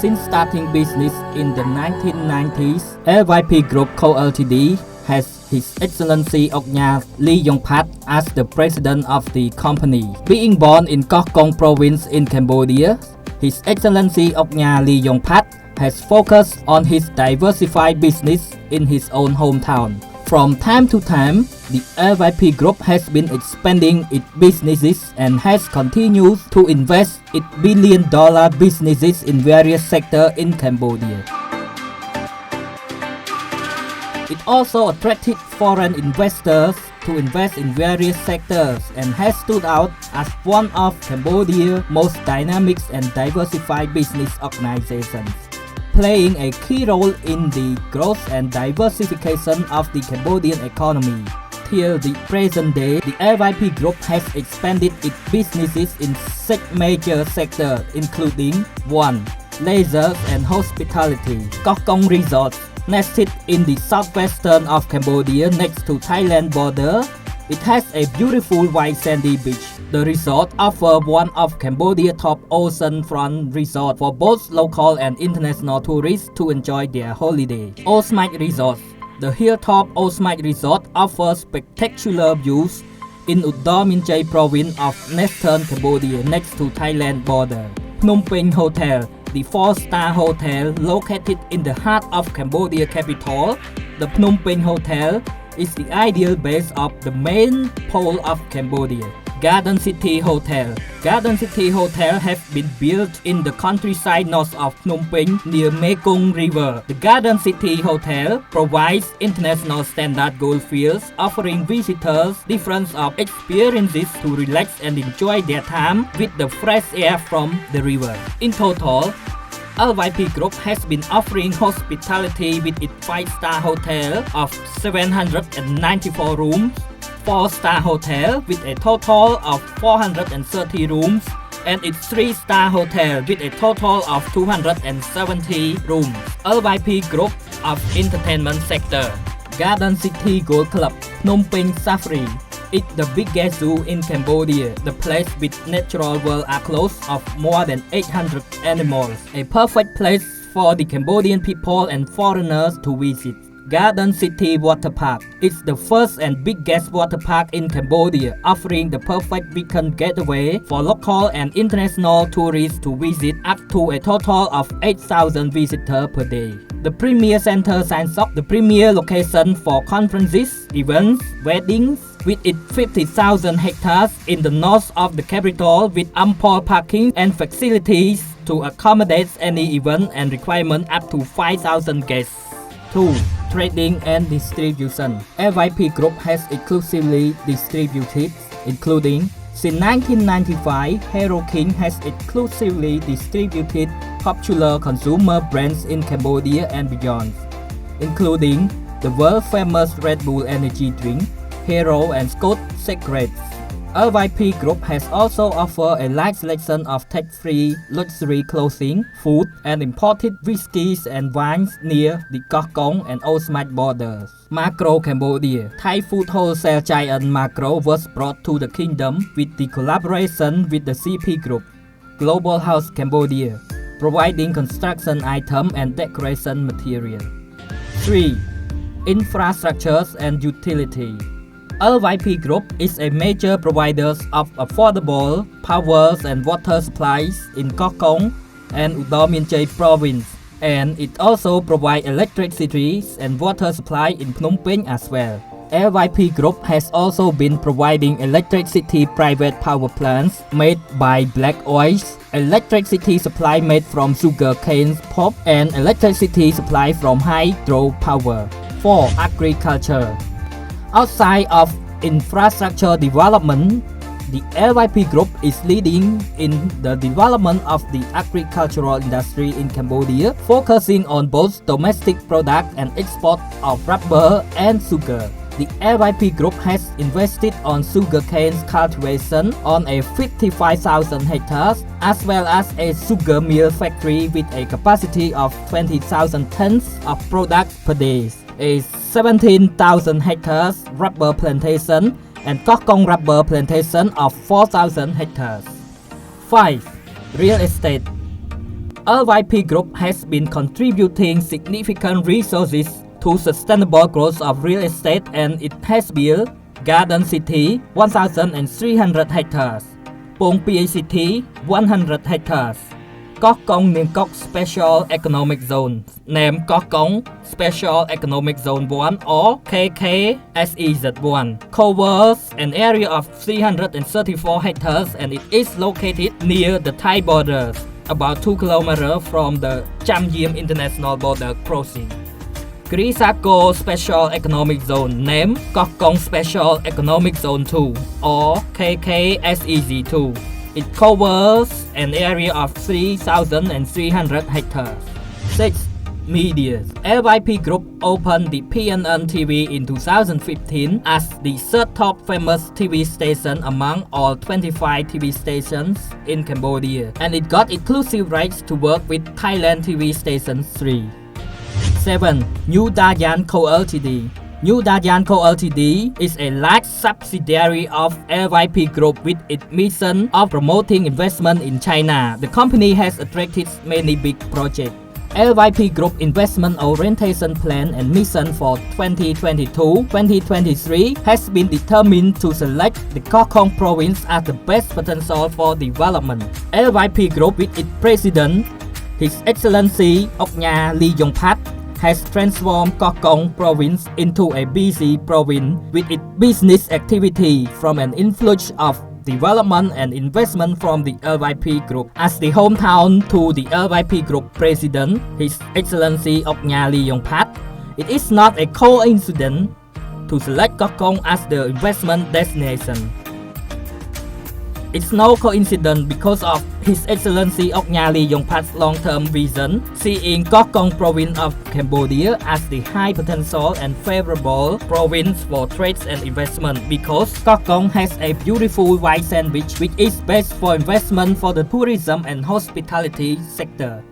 Since starting business in the 1990s, LYP Group Co. Ltd. has His Excellency Oknya Lee Yong-pat as the president of the company. Being born in Koh Kong province in Cambodia, His Excellency Oknya Lee Yong-pat has focused on his diversified business in his own hometown. From time to time, the LYP Group has been expanding its businesses and has continued to invest its billion-dollar businesses in various sectors in Cambodia. It also attracted foreign investors to invest in various sectors and has stood out as one of Cambodia's most dynamic and diversified business organizations, playing a key role in the growth and diversification of the Cambodian economy. Till the present day, the LYP Group has expanded its businesses in 6 major sectors, including 1. Leisure and hospitality. Koh Kong Resort, nested in the southwestern of Cambodia next to Thailand border, it has a beautiful white sandy beach. The resort offers one of Cambodia's top oceanfront resorts for both local and international tourists to enjoy their holiday. Osmite Resort. The hilltop Osmite Resort offers spectacular views in Udon Minjay province of northern Cambodia next to Thailand border. Phnom Penh Hotel. The 4-star hotel located in the heart of Cambodia capital, the Phnom Penh Hotel is the ideal base of the main pole of Cambodia. Garden City Hotel. Garden City Hotel has been built in the countryside north of Phnom Penh near Mekong River. The Garden City Hotel provides international standard golf fields, offering visitors different of experiences to relax and enjoy their time with the fresh air from the river. In total, LYP Group has been offering hospitality with its 5-star hotel of 794 rooms, 4-star hotel with a total of 430 rooms, and its 3-star hotel with a total of 270 rooms. LYP Group of Entertainment Sector. Garden City Golf Club, Phnom Penh Safari. It's the biggest zoo in Cambodia. The place with natural world are close of more than 800 animals. A perfect place for the Cambodian people and foreigners to visit. Garden City Water Park. It's the first and biggest water park in Cambodia, offering the perfect weekend getaway for local and international tourists to visit, up to a total of 8,000 visitors per day. The Premier Center Sansok, the premier location for conferences, events, weddings, with its 50,000 hectares in the north of the capital with ample parking and facilities to accommodate any event and requirement up to 5,000 guests. 2. Trading and distribution. LYP Group has exclusively distributed, including since 1995, Hero King has exclusively distributed popular consumer brands in Cambodia and beyond, including the world-famous Red Bull energy drink, Hero and Scott Secrets. LYP Group has also offered a large selection of tax-free luxury clothing, food, and imported whiskies and wines near the Koh Kong and Osmite borders. Macro Cambodia. Thai food wholesale giant Macro was brought to the kingdom with the collaboration with the CP Group. Global House Cambodia, providing construction items and decoration material. 3. Infrastructures and utility. LYP Group is a major provider of affordable power and water supplies in Koh Kong and Udon Minjay province, and it also provides electricity and water supply in Phnom Penh as well. LYP Group has also been providing electricity private power plants made by black oils, electricity supply made from sugar cane pulp, and electricity supply from hydropower. 4. Agriculture. Outside of infrastructure development, the LYP Group is leading in the development of the agricultural industry in Cambodia, focusing on both domestic product and export of rubber and sugar. The LYP Group has invested on sugarcane cultivation on a 55,000 hectares, as well as a sugar mill factory with a capacity of 20,000 tons of product per day, a 17,000 hectares rubber plantation, and Kokong rubber plantation of 4,000 hectares. 5. Real estate. LYP Group has been contributing significant resources to sustainable growth of real estate, and it has built Garden City 1,300 hectares, Pong Pi City 100 hectares, Kokong Niemkok Special Economic Zone, named Kokong Special Economic Zone 1 or KKSEZ1, covers an area of 334 hectares, and it is located near the Thai borders, about 2 km from the Cham Yiem International Border Crossing. Grisako Special Economic Zone, named Kokong Special Economic Zone 2 or KKSEZ2. It covers an area of 3,300 hectares. 6. Media. LYP Group opened the PNN TV in 2015 as the third top famous TV station among all 25 TV stations in Cambodia, and it got exclusive rights to work with Thailand TV Station 3. 7. New Dayan Co Ltd. New Dayan Co Ltd is a large subsidiary of LYP Group with its mission of promoting investment in China. The company has attracted many big projects. LYP Group Investment Orientation Plan and Mission for 2022-2023 has been determined to select the Kokong Province as the best potential for development. LYP Group with its president, His Excellency Oknya Lee Yong-pat, has transformed Kokong Province into a busy province with its business activity from an influx of development and investment from the LYP Group. As the hometown to the LYP Group President, His Excellency Oknya Lee Yong-pat, it is not a coincidence to select Kokong as the investment destination. It's no coincidence because of His Excellency Oknya Lee Yong-pat's long-term vision, seeing Kokong Province of Cambodia as the high potential and favorable province for trade and investment, because Kokong has a beautiful white sand beach which is best for investment for the tourism and hospitality sector.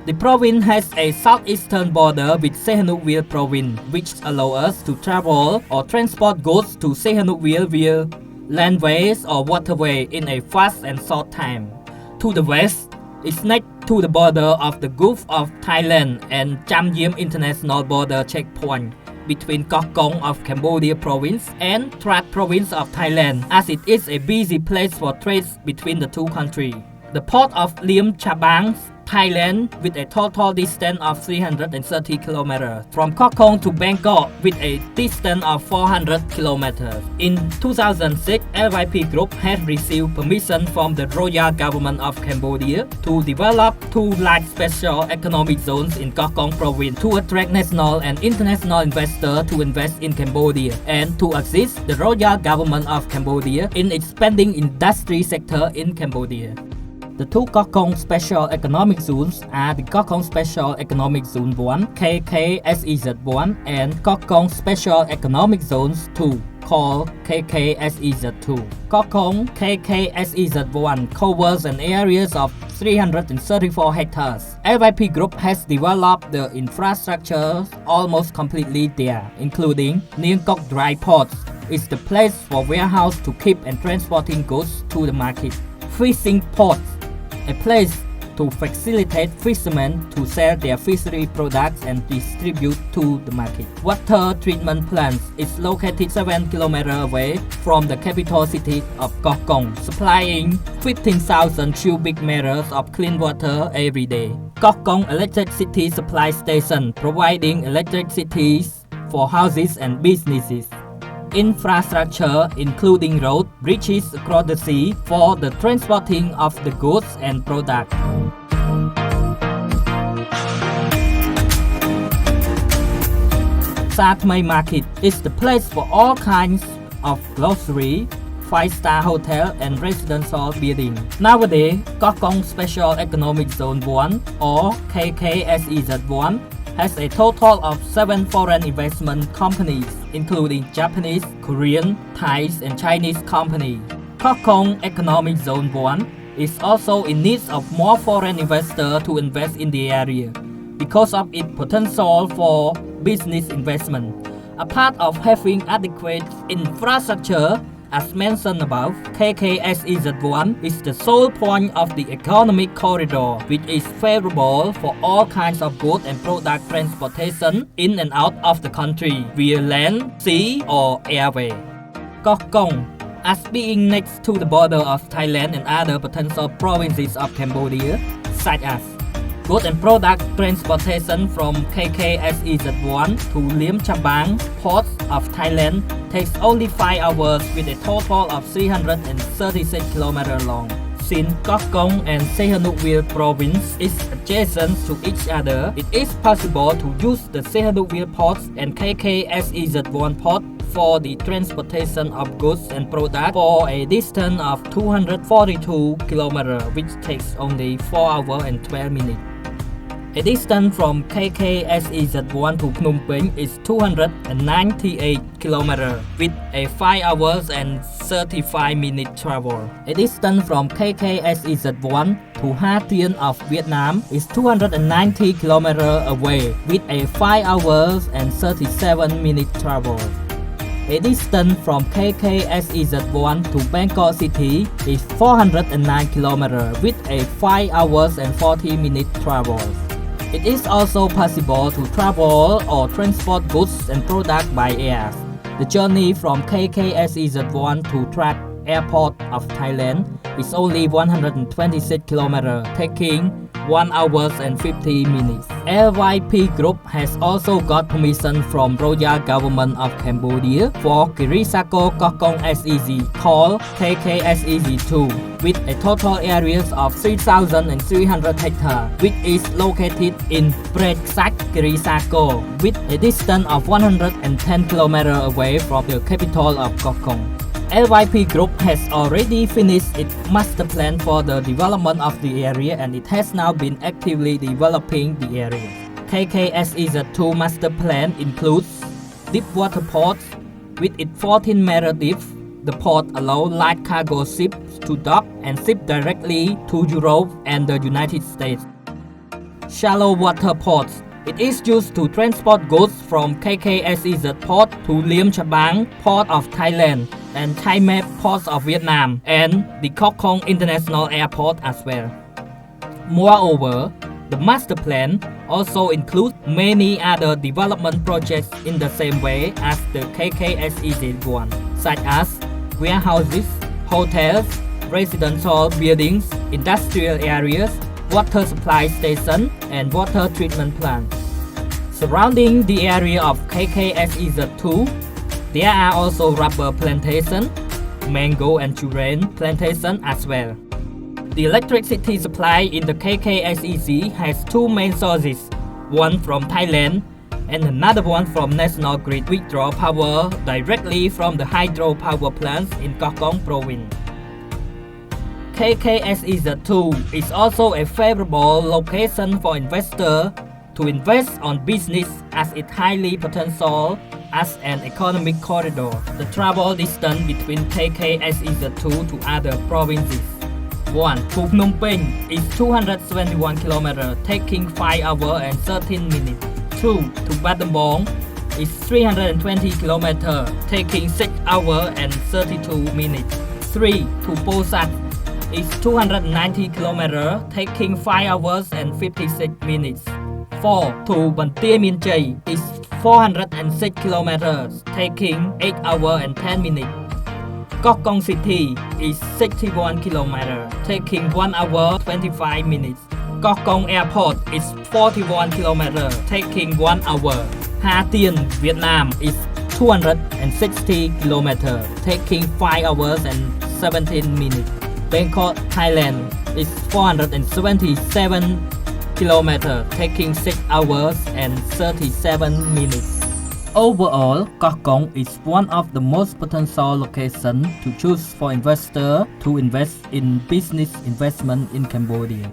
The province has a southeastern border with Sihanoukville Province, which allows us to travel or transport goods to Sihanoukville via landways or waterway in a fast and short time. To the west, it's next to the border of the Gulf of Thailand and Cham Yiem International Border checkpoint between Kokong of Cambodia Province and Trat Province of Thailand, as it is a busy place for trade between the two countries. The port of Liam Chabang, Thailand, with a total distance of 330 km from Kokong to Bangkok with a distance of 400 km. In 2006, LYP Group had received permission from the Royal Government of Cambodia to develop 2 large special economic zones in Kokong Province to attract national and international investors to invest in Cambodia and to assist the Royal Government of Cambodia in expanding industry sector in Cambodia. The 2 Kokong Special Economic Zones are the Kokong Special Economic Zone 1 KKSEZ1 and Kokong Special Economic Zones 2 called KKSEZ2. Kokong KKSEZ1 covers an area of 334 hectares. LYP Group has developed the infrastructure almost completely there, including Niemkok Dry Ports. It's the place for warehouse to keep and transporting goods to the market. Fishing ports, a place to facilitate fishermen to sell their fishery products and distribute to the market. Water treatment plants is located 7 km away from the capital city of Kokong, supplying 15,000 cubic meters of clean water every day. Kokong Electricity Supply Station, providing electricity for houses and businesses. Infrastructure including road, bridges across the sea for the transporting of the goods and products. Satmai Market is the place for all kinds of grocery, 5-star hotel and residential building. Nowadays, Kokong Special Economic Zone 1 or KKSEZ1 has a total of 7 foreign investment companies, including Japanese, Korean, Thai and Chinese companies. Kokong Economic Zone 1 is also in need of more foreign investors to invest in the area because of its potential for business investment. A part of having adequate infrastructure, as mentioned above, KKSEZ1 is the sole point of the economic corridor, which is favorable for all kinds of goods and product transportation in and out of the country via land, sea or airway. Kokong, as being next to the border of Thailand and other potential provinces of Cambodia, such as goods and product transportation from KKSEZ1 to Liam Chabang, port of Thailand, takes only 5 hours with a total of 336 km long. Since Kokong and Sihanoukville province is adjacent to each other, it is possible to use the Sihanoukville port and KKSEZ1 port for the transportation of goods and products for a distance of 242 km, which takes only 4 hours and 12 minutes. A distance from KKSEZ1 to Phnom Penh is 298 km with a 5 hours and 35 minute travel. A distance from KKSEZ1 to Ha Tien of Vietnam is 290 km away with a 5 hours and 37 minute travel. A distance from KKSEZ1 to Bangkok City is 409 km with a 5 hours and 40 minute travel. It is also possible to travel or transport goods and products by air. The journey from KKSEZ1 to Trat Airport of Thailand is only 126 km, taking 1 hour and 50 minutes. LYP Group has also got permission from Royal Government of Cambodia for Kirisako Kokong SEZ called KKSEZ2 with a total area of 3,300 hectares, which is located in Preksak Kirisako with a distance of 110 km away from the capital of Kokong. LYP Group has already finished its master plan for the development of the area and it has now been actively developing the area. KKSEZ2 master plan includes deep water ports with its 14-meter depth. The port allows light cargo ships to dock and ship directly to Europe and the United States. Shallow water ports. It is used to transport goods from KKSEZ port to Liam Chabang, port of Thailand, and Thai Map ports of Vietnam, and the Kokong International Airport as well. Moreover, the master plan also includes many other development projects in the same way as the KKSEZ1, such as warehouses, hotels, residential buildings, industrial areas, water supply station, and water treatment plants. Surrounding the area of KKSEZ2, there are also rubber plantation, mango and durian plantation as well. The electricity supply in the KKSEZ has two main sources, one from Thailand and another one from National Grid, which draw power directly from the hydropower plants in Kokong province. KKSEZ2 is also a favorable location for investors to invest on business as it highly potential as an economic corridor. The travel distance between KKSEZ2 to other provinces. 1. To Phnom Penh is 271 km, taking 5 hours and 13 minutes. 2. To Battambang is 320 km, taking 6 hours and 32 minutes. 3. To Posat is 290 km, taking 5 hours and 56 minutes. 4. To Bantia Mien Chai is 406 km, taking 8 hours and 10 minutes. Kokong City is 61 km, taking 1 hour 25 minutes. Kokong Airport is 41 km, taking 1 hour. Hà Tiên, Vietnam is 260 km, taking 5 hours and 17 minutes. Bangkok, Thailand is 477 km, taking 6 hours and 37 minutes. Overall, Koh Kong is one of the most potential locations to choose for investors to invest in business investment in Cambodia.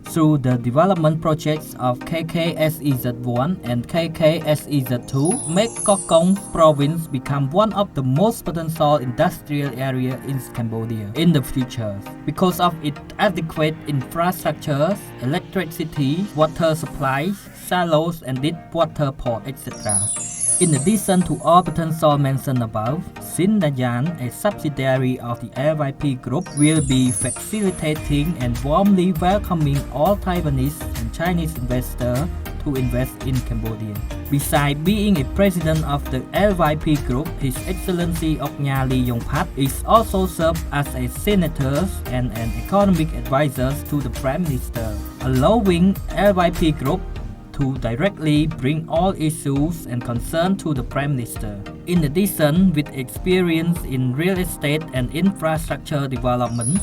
Through the development projects of KKSEZ1 and KKSEZ2, make Koh Kong province become one of the most potential industrial areas in Cambodia in the future because of its adequate infrastructures, electricity, water supplies, silos and deep water port, etc. In addition to all potential mentioned above, Sindayan, a subsidiary of the LYP Group, will be facilitating and warmly welcoming all Taiwanese and Chinese investors to invest in Cambodia. Besides being a president of the LYP Group, His Excellency Oknyali Yongpat is also served as a senator and an economic advisor to the Prime Minister, allowing LYP Group to directly bring all issues and concerns to the Prime Minister. In addition, with experience in real estate and infrastructure development,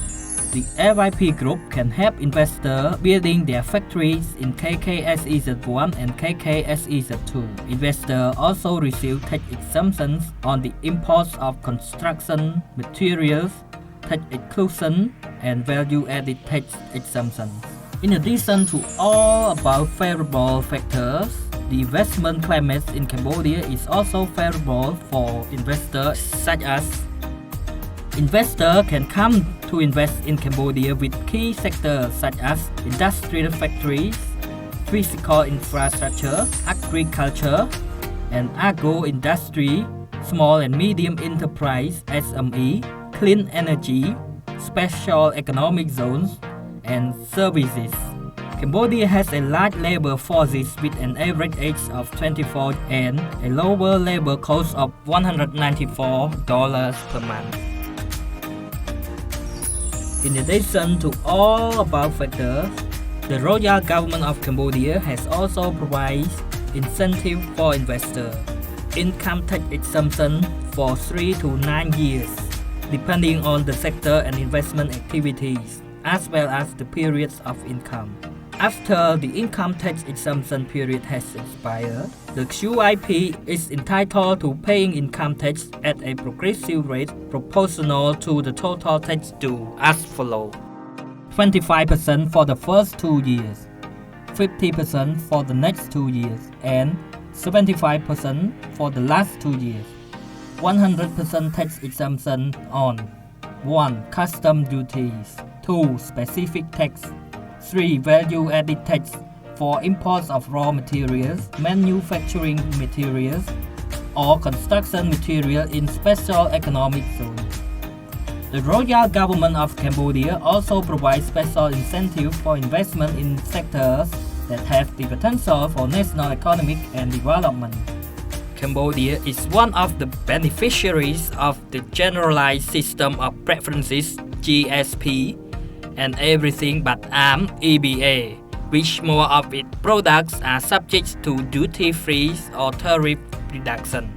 the LYP Group can help investors building their factories in KKSEZ1 and KKSEZ2. Investors also receive tax exemptions on the imports of construction materials, tax exclusion, and value-added tax exemptions. In addition to all above favorable factors, the investment climate in Cambodia is also favorable for investors, such as investors can come to invest in Cambodia with key sectors such as industrial factories, physical infrastructure, agriculture, and agro-industry, small and medium enterprise (SME), clean energy, special economic zones, and services. Cambodia has a large labor force with an average age of 24 and a lower labor cost of $194 per month. In addition to all above factors, the royal government of Cambodia has also provided incentive for investors, income tax exemption for 3 to 9 years, depending on the sector and investment activities, as well as the periods of income. After the income tax exemption period has expired, the QIP is entitled to paying income tax at a progressive rate proportional to the total tax due as follows: 25% for the first 2 years, 50% for the next 2 years, and 75% for the last 2 years. 100% tax exemption on 1. Custom duties, 2. Specific tax, 3. Value-added tax for imports of raw materials, manufacturing materials, or construction material in special economic zones. The royal government of Cambodia also provides special incentives for investment in sectors that have the potential for national economic and development. Cambodia is one of the beneficiaries of the Generalized System of Preferences (GSP) and Everything But Arms (EBA), which more of its products are subject to duty-free or tariff reduction.